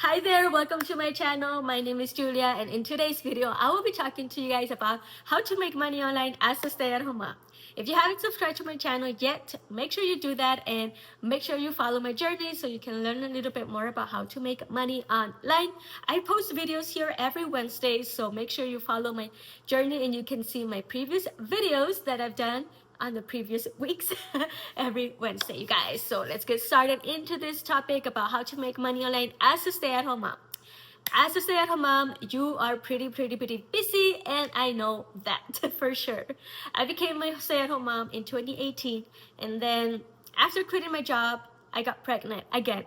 Hi there, welcome to my channel. My name is Julia, and in today's video, I will be talking to you guys about how to make money online as a stay-at-home mom. If you haven't subscribed to my channel yet, make sure you do that and make sure you follow my journey so you can learn a little bit more about how to make money online. I post videos here every Wednesday, so make sure you follow my journey and you can see my previous videos that I've done on the previous weeks every Wednesday, you guys. So let's get started into this topic about how to make money online as a stay-at-home mom. As a stay-at-home mom, you are pretty busy, and I know that for sure. I became a stay-at-home mom in 2018, and then after quitting my job, I got pregnant again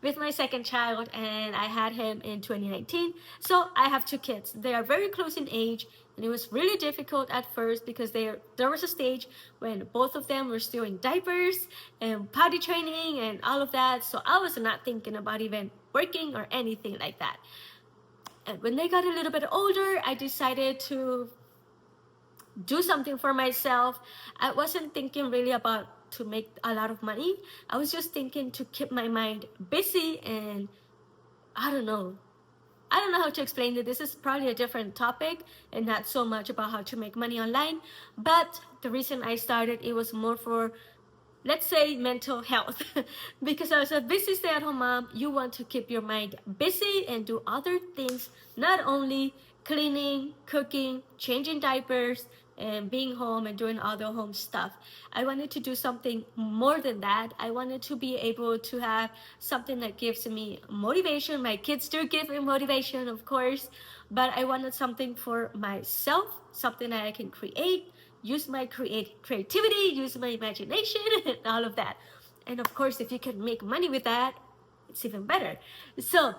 with my second child, and I had him in 2019. So I have two kids. They are very close in age, and it was really difficult at first because there was a stage when both of them were still in diapers and potty training and all of that. So I was not thinking about even working or anything like that. And when they got a little bit older, I decided to do something for myself. I wasn't thinking really about to make a lot of money. I was just thinking to keep my mind busy, and I don't know how to explain it. This is probably a different topic and not so much about how to make money online. But the reason I started, it was more for, let's say, mental health. Because as a busy stay-at-home mom, you want to keep your mind busy and do other things, not only cleaning, cooking, changing diapers, and being home and doing other home stuff. I wanted to do something more than that. I wanted to be able to have something that gives me motivation. My kids do give me motivation, of course, but I wanted something for myself, something that I can create, use my creativity, use my imagination, and all of that. And of course, if you can make money with that, it's even better. So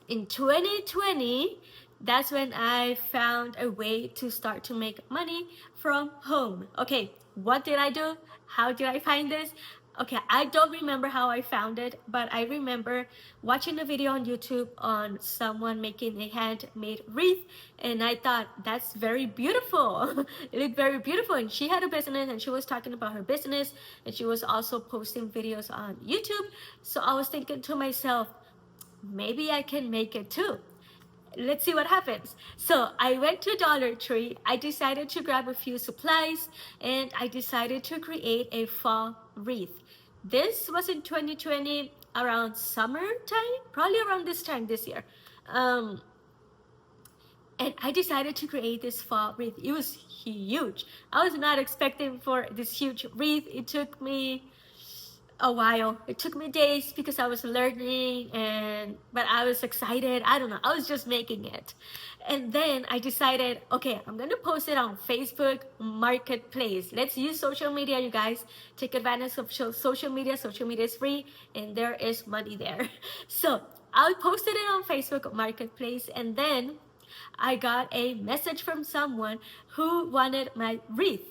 in 2020, that's when I found a way to start to make money from home. Okay, what did I do? How did I find this? Okay, I don't remember how I found it, but I remember watching a video on YouTube on someone making a handmade wreath, and I thought, that's very beautiful. It looked very beautiful, and she had a business, and she was talking about her business, and she was also posting videos on YouTube. So I was thinking to myself, maybe I can make it too. Let's see what happens. So I went to Dollar Tree. I decided to grab a few supplies, and I decided to create a fall wreath. This was in 2020, around summertime, probably around this time this year. And I decided to create this fall wreath. It was huge. I was not expecting for this huge wreath. It took me a while. It took me days because I was learning, but I was excited. I don't know, I was just making it. And then I decided, okay, I'm gonna post it on Facebook Marketplace. Let's use social media, you guys. Take advantage of social media. Social media is free and there is money there. So I posted it on Facebook Marketplace, and then I got a message from someone who wanted my wreath.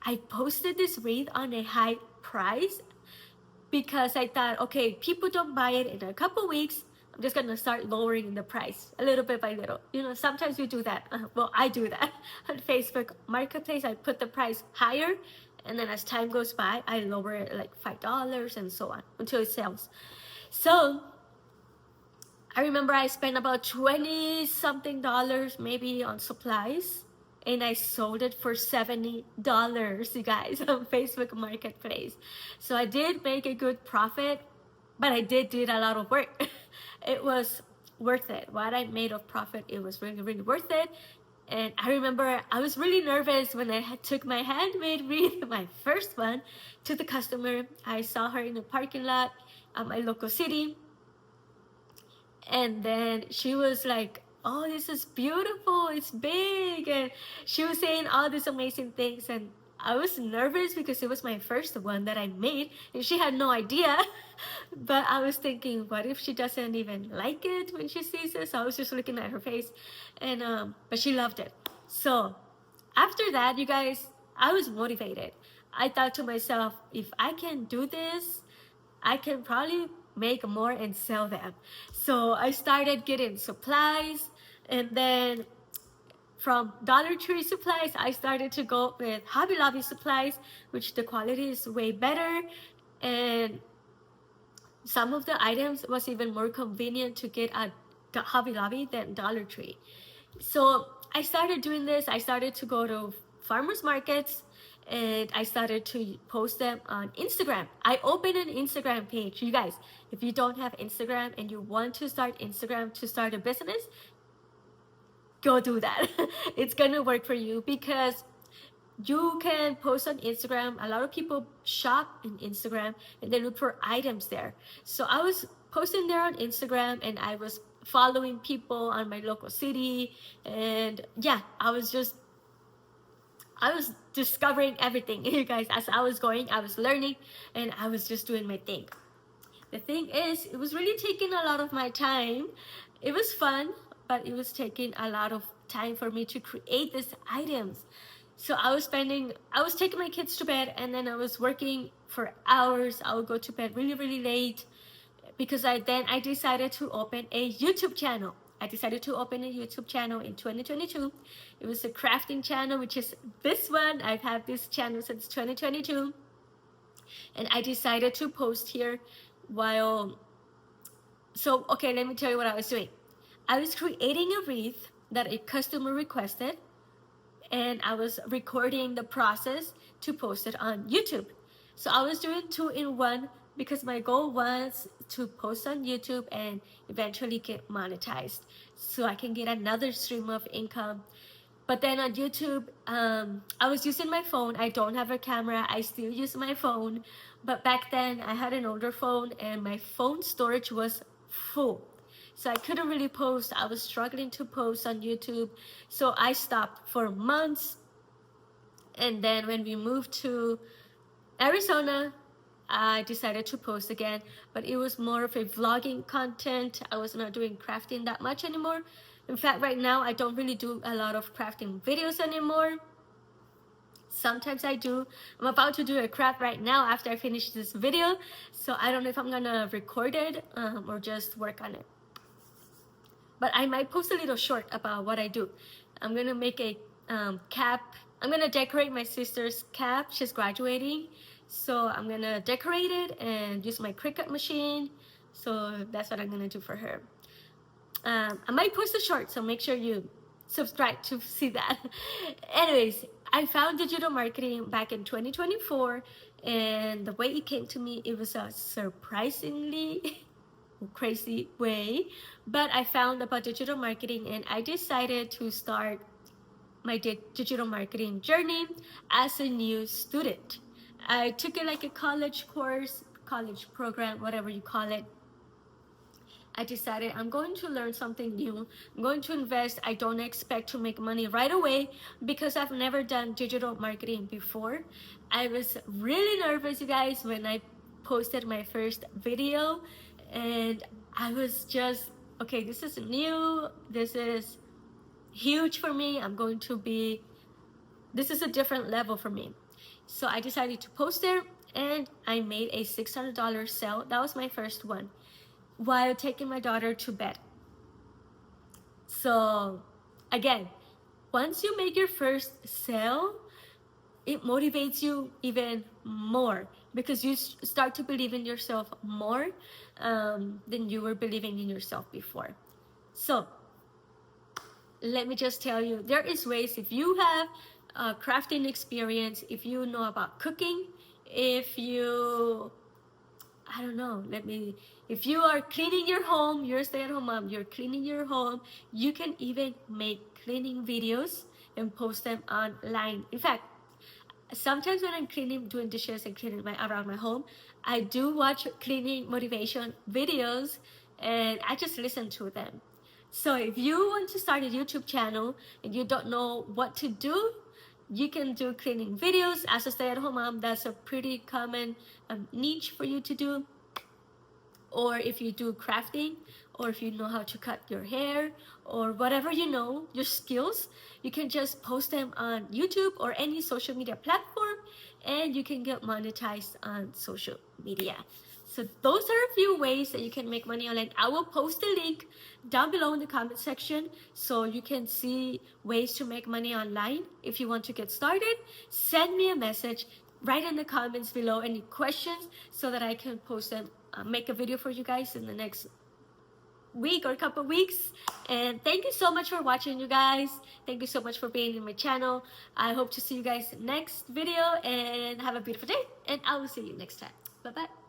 I posted this wreath on a high price because I thought, okay, people don't buy it in a couple weeks. I'm just gonna start lowering the price a little bit by little. You know, sometimes we do that. Well, I do that on Facebook Marketplace. I put the price higher, and then as time goes by, I lower it like $5 and so on until it sells. So I remember I spent about 20 something dollars maybe on supplies, and I sold it for $70, you guys, on Facebook Marketplace. So I did make a good profit, but I did a lot of work. It was worth it. What I made of profit, it was really worth it. And I remember I was really nervous when I took my handmade wreath, my first one, to the customer. I saw her in the parking lot at my local city, and then she was like, oh, this is beautiful, it's big, and she was saying all these amazing things. And I was nervous because it was my first one that I made, and she had no idea. But I was thinking, what if she doesn't even like it when she sees it? So I was just looking at her face, and but she loved it. So after that, you guys, I was motivated. I thought to myself, if I can do this, I can probably make more and sell them. So I started getting supplies, and then from Dollar Tree supplies, I started to go with Hobby Lobby supplies, which the quality is way better. And some of the items was even more convenient to get at Hobby Lobby than Dollar Tree. So I started doing this. I started to go to farmers markets and I started to post them on Instagram. I opened an Instagram page. You guys, if you don't have Instagram and you want to start Instagram to start a business, go do that. It's gonna work for you because you can post on Instagram. A lot of people shop in Instagram and they look for items there. So I was posting there on Instagram and I was following people on my local city, and yeah, I was discovering everything. You guys, as I was going, I was learning and I was just doing my thing. The thing is, it was really taking a lot of my time. It was fun, but it was taking a lot of time for me to create these items. So I was taking my kids to bed and then I was working for hours. I would go to bed really, really late because I decided to open a YouTube channel. I decided to open a YouTube channel in 2022. It was a crafting channel, which is this one. I've had this channel since 2022. And I decided to post here okay, let me tell you what I was doing. I was creating a wreath that a customer requested, and I was recording the process to post it on YouTube. So I was doing 2-in-1 because my goal was to post on YouTube and eventually get monetized so I can get another stream of income. But then on YouTube, I was using my phone. I don't have a camera. I still use my phone. But back then, I had an older phone and my phone storage was full. So I couldn't really post. I was struggling to post on YouTube. So I stopped for months. And then when we moved to Arizona, I decided to post again. But it was more of a vlogging content. I was not doing crafting that much anymore. In fact, right now, I don't really do a lot of crafting videos anymore. Sometimes I do. I'm about to do a craft right now after I finish this video. So I don't know if I'm gonna record it or just work on it. But I might post a little short about what I do. I'm gonna make a cap. I'm gonna decorate my sister's cap. She's graduating. So I'm gonna decorate it and use my Cricut machine. So that's what I'm gonna do for her. I might post a short, so make sure you subscribe to see that. Anyways, I found digital marketing back in 2024, and the way it came to me, it was a surprisingly crazy way. But I found about digital marketing and I decided to start my digital marketing journey as a new student. I took it like a college course, college program, whatever you call it. I decided I'm going to learn something new. I'm going to invest. I don't expect to make money right away because I've never done digital marketing before. I was really nervous, you guys, when I posted my first video, and I was just, okay, this is new. This is huge for me. This is a different level for me. So I decided to post there and I made a $600 sale. That was my first one, while taking my daughter to bed. So again, once you make your first sale, it motivates you even more because you start to believe in yourself more than you were believing in yourself before. So let me just tell you, there is ways. If you have crafting experience, if you know about cooking, if you, I don't know, if you are cleaning your home, you're a stay-at-home mom, you're cleaning your home, you can even make cleaning videos and post them online. In fact, sometimes when I'm cleaning, doing dishes and cleaning around my home, I do watch cleaning motivation videos and I just listen to them. So if you want to start a YouTube channel and you don't know what to do, you can do cleaning videos. As a stay-at-home mom, that's a pretty common niche for you to do. Or if you do crafting, or if you know how to cut your hair, or whatever you know, your skills, you can just post them on YouTube or any social media platform, and you can get monetized on social media. So those are a few ways that you can make money online. I will post a link down below in the comment section so you can see ways to make money online. If you want to get started, send me a message. Write in the comments below any questions so that I can post them make a video for you guys in the next week or couple weeks. And thank you so much for watching, you guys. Thank you so much for being in my channel. I hope to see you guys next video, and have a beautiful day, and I will see you next time. Bye bye.